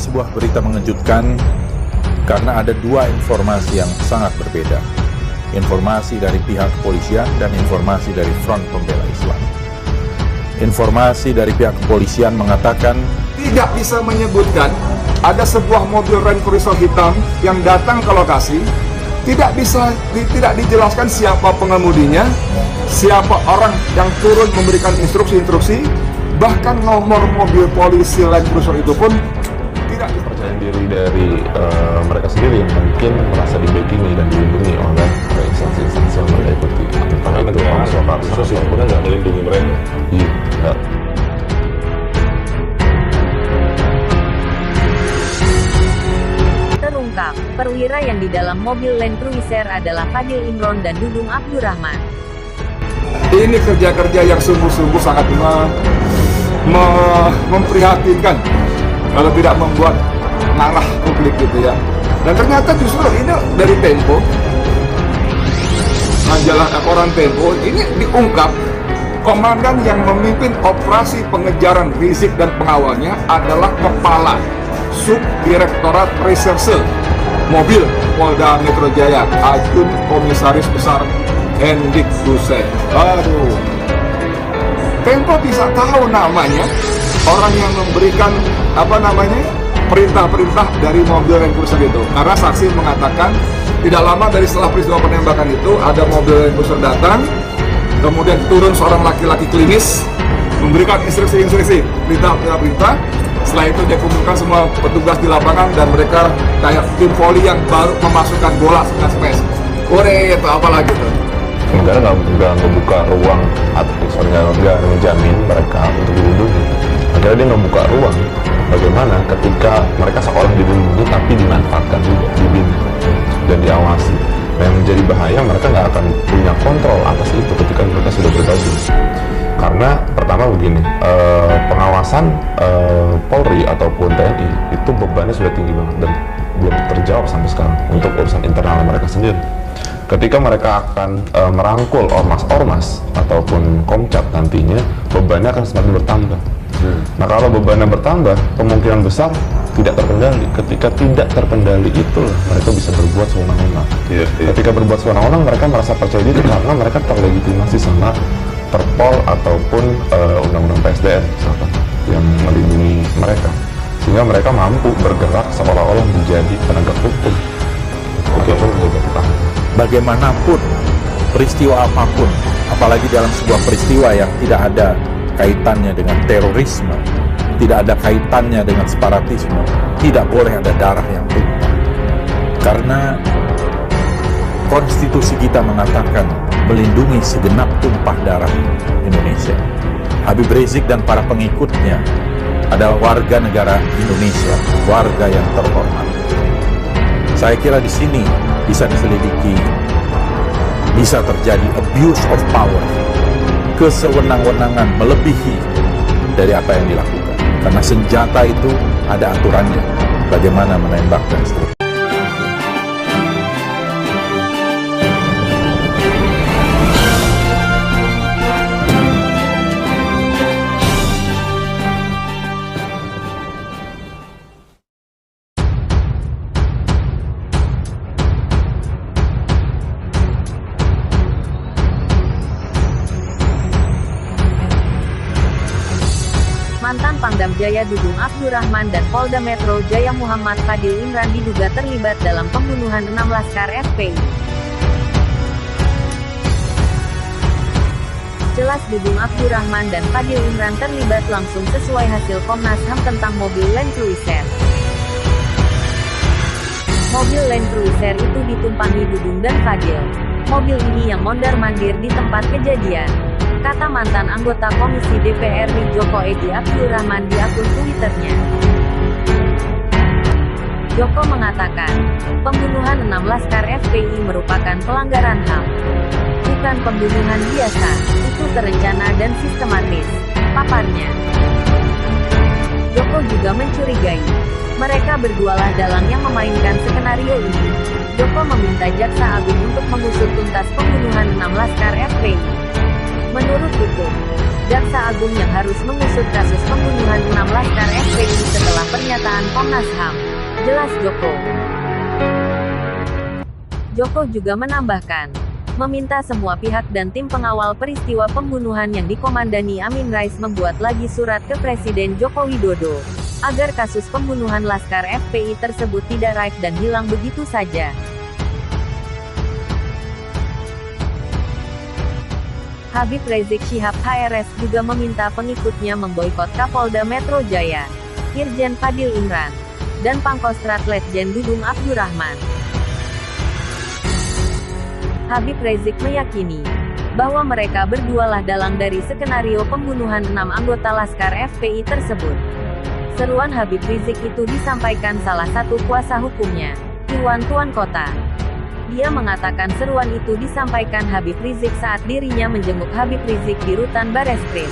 sebuah berita mengejutkan karena ada dua informasi yang sangat berbeda. Informasi dari pihak kepolisian dan informasi dari Front Pembela Islam. Informasi dari pihak kepolisian mengatakan tidak bisa menyebutkan ada sebuah mobil Land Cruiser hitam yang datang ke lokasi, tidak dijelaskan siapa pengemudinya, siapa orang yang turun memberikan instruksi-instruksi, bahkan nomor mobil polisi Land Cruiser itu pun tidak. Percaya diri dari mereka sendiri yang mungkin merasa di-backingi dan dilindungi oleh instansi-instansi yang mereka ikuti. Karena negara sosial pun nggak melindungi mereka. Iya, nggak. Terungkap, perwira yang di dalam mobil Land Cruiser adalah Fadil Imron dan Dudung Abdurrahman. Ini kerja-kerja yang sungguh-sungguh sangat memprihatinkan kalau tidak membuat marah publik gitu ya. Dan ternyata justru ini dari Tempo, majalah koran Tempo, ini diungkap komandan yang memimpin operasi pengejaran Rizik dan pengawalnya adalah Kepala Subdirektorat Reserse Mobil Polda Metro Jaya, Ajun Komisaris Besar Hendik Hussein. Aduh, Tempo bisa tahu namanya orang yang memberikan perintah-perintah dari mobil Land Cruiser itu, karena saksi mengatakan tidak lama dari setelah peristiwa penembakan itu ada mobil Land Cruiser datang, kemudian turun seorang laki-laki klinis memberikan instruksi-instruksi, perintah-perintah. Setelah itu dia kumpulkan semua petugas di lapangan dan mereka kayak tim voli yang baru memasukkan bola dengan space. Ore atau apalah gitu. Negara nggak membuka ruang atau nggak menjamin mereka untuk dilindungi. Akhirnya dia nggak buka ruang. Bagaimana ketika mereka sekolah dilindungi tapi dimanfaatkan juga, dibimbing dan diawasi. Yang menjadi bahaya, mereka nggak akan punya kontrol atas itu ketika mereka sudah bergabung. Karena pertama begini, pengawasan Polri ataupun TNI itu bebannya sudah tinggi banget dan belum terjawab sampai sekarang untuk urusan internal mereka sendiri. Ketika mereka akan merangkul ormas-ormas ataupun komcat nantinya, bebannya akan semakin bertambah. Nah kalau bebannya bertambah, kemungkinan besar tidak terkendali. Ketika tidak terkendali itu, mereka bisa berbuat sewenang-wenang. Ketika berbuat sewenang-wenang, mereka merasa percaya diri karena mereka terlegitimasi sama Perpol ataupun undang-undang PSDM misalkan yang melindungi mereka, sehingga mereka mampu bergerak seolah-olah menjadi penegak hukum. Ataupun menjaga pertahanan. bagaimanapun peristiwa apapun, apalagi dalam sebuah peristiwa yang tidak ada kaitannya dengan terorisme, tidak ada kaitannya dengan separatisme, tidak boleh ada darah yang tumpah. Karena konstitusi kita mengatakan melindungi segenap tumpah darah Indonesia. Habib Rizik dan para pengikutnya adalah warga negara Indonesia, warga yang terhormat. Saya kira di sini bisa diselidiki, bisa terjadi abuse of power, kesewenang-wenangan melebihi dari apa yang dilakukan. Karena senjata itu ada aturannya, bagaimana menembak dan seterusnya. Mantan Pangdam Jaya Dudung Abdurrahman dan Polda Metro Jaya Muhammad Fadil Imron diduga terlibat dalam pembunuhan 6 laskar FPI. Jelas Dudung Abdurrahman dan Fadil Imron terlibat langsung sesuai hasil Komnas HAM tentang mobil Land Cruiser. Mobil Land Cruiser itu ditumpangi Dudung dan Fadil. Mobil ini yang mondar-mandir di tempat kejadian, kata mantan anggota Komisi DPR Joko Edi Abdurrahman di akun Twitternya. Joko mengatakan, pembunuhan 6 laskar FPI merupakan pelanggaran HAM. Bukan pembunuhan biasa, itu terencana dan sistematis, paparnya. Joko juga mencurigai, mereka berdualah dalang yang memainkan skenario ini. Joko meminta Jaksa Agung untuk mengusut tuntas pembunuhan 6 laskar FPI. Menurut hukum, Jaksa Agung yang harus mengusut kasus pembunuhan 6 laskar FPI setelah pernyataan Komnas HAM. Jelas Joko. Joko juga menambahkan, meminta semua pihak dan tim pengawal peristiwa pembunuhan yang dikomandani Amin Rais membuat lagi surat ke Presiden Joko Widodo, agar kasus pembunuhan laskar FPI tersebut tidak raib dan hilang begitu saja. Habib Rizik Syihab HRS juga meminta pengikutnya memboikot Kapolda Metro Jaya, Irjen Fadil Imran, dan Pangkostrat Letjen Dudung Abdurrahman. Habib Rizik meyakini bahwa mereka berdualah dalang dari skenario pembunuhan 6 anggota Laskar FPI tersebut. Seruan Habib Rizik itu disampaikan salah satu kuasa hukumnya, Iwan Tuan Kota. Dia mengatakan seruan itu disampaikan Habib Rizik saat dirinya menjenguk Habib Rizik di Rutan Bareskrim.